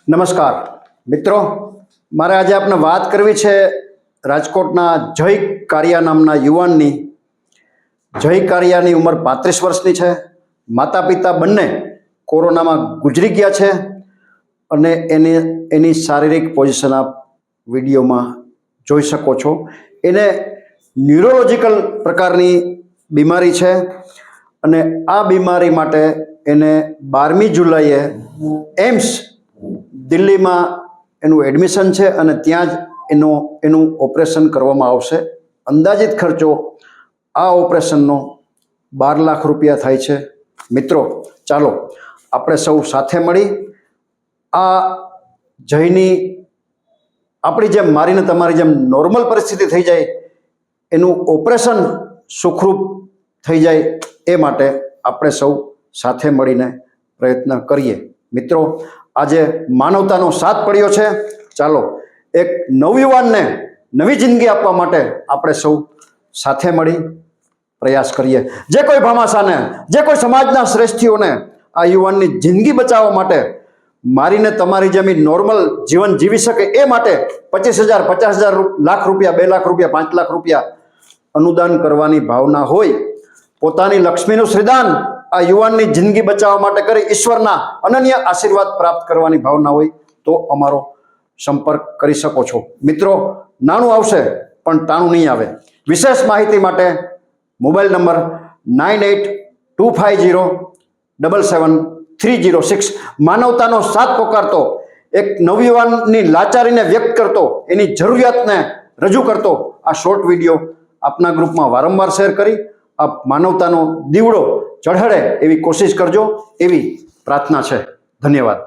નમસ્કાર મિત્રો, મારે આજે આપને વાત કરવી છે રાજકોટના જય કારિયા નામના યુવાનની. જય કારિયાની ઉંમર 35 વર્ષની છે. માતા પિતા બંને કોરોનામાં ગુજરી ગયા છે અને એની શારીરિક પોઝિશન આપ વિડીયોમાં જોઈ શકો છો. એને ન્યુરોલોજિકલ પ્રકારની બીમારી છે અને આ બીમારી માટે એને 12મી જુલાઈએ એમ્સ દિલ્હીમાં એનું એડમિશન છે અને ત્યાં જ એનું ઓપરેશન કરવામાં આવશે. અંદાજિત ખર્ચો આ ઓપરેશનનો 12 લાખ રૂપિયા થાય છે. મિત્રો, ચાલો આપણે સૌ સાથે મળી આ જયની આપણી જેમ મારીને તમારી જેમ નોર્મલ પરિસ્થિતિ થઈ જાય, એનું ઓપરેશન સુખરૂપ થઈ જાય એ માટે આપણે સૌ સાથે મળીને પ્રયત્ન કરીએ. મિત્રો, આજે માનવતાનો સાથ પડ્યો છે. ચાલો એક નવયુવાનને નવી જિંદગી આપવા માટે આપણે સૌ સાથે મળી પ્રયાસ કરીએ. જે કોઈ ભામાશાને, જે કોઈ સમાજના શ્રેષ્ઠીઓને આ યુવાનની જિંદગી બચાવવા માટે મારીને તમારી જેમ નોર્મલ જીવન જીવી શકે એ માટે 25,000, 50,000, લાખ રૂપિયા, 2 લાખ રૂપિયા, 5 લાખ રૂપિયા અનુદાન કરવાની ભાવના હોય, પોતાની લક્ષ્મીનું શ્રીદાન આ યુવાનની જિંદગી બચાવવા માટે કરી ઈશ્વરના અનન્ય આશીર્વાદ પ્રાપ્ત કરવાની ભાવના હોય તો અમારો સંપર્ક કરી શકો છો. મિત્રો, નાણું આવશે પણ તાણું નહીં આવે. વિશેષ માહિતી માટે મોબાઈલ નંબર 9825077306. માનવતાનો સાથ પોકારતો, એક નવયુવાનની લાચારીને વ્યક્ત કરતો, એની જરૂરિયાતને રજૂ કરતો આ શોર્ટ વિડીયો આપના ગ્રુપમાં વારંવાર શેર કરી આપ માનવતાનો દીવડો ચઢાડે એવી કોશિશ કરજો, એવી પ્રાર્થના છે. ધન્યવાદ.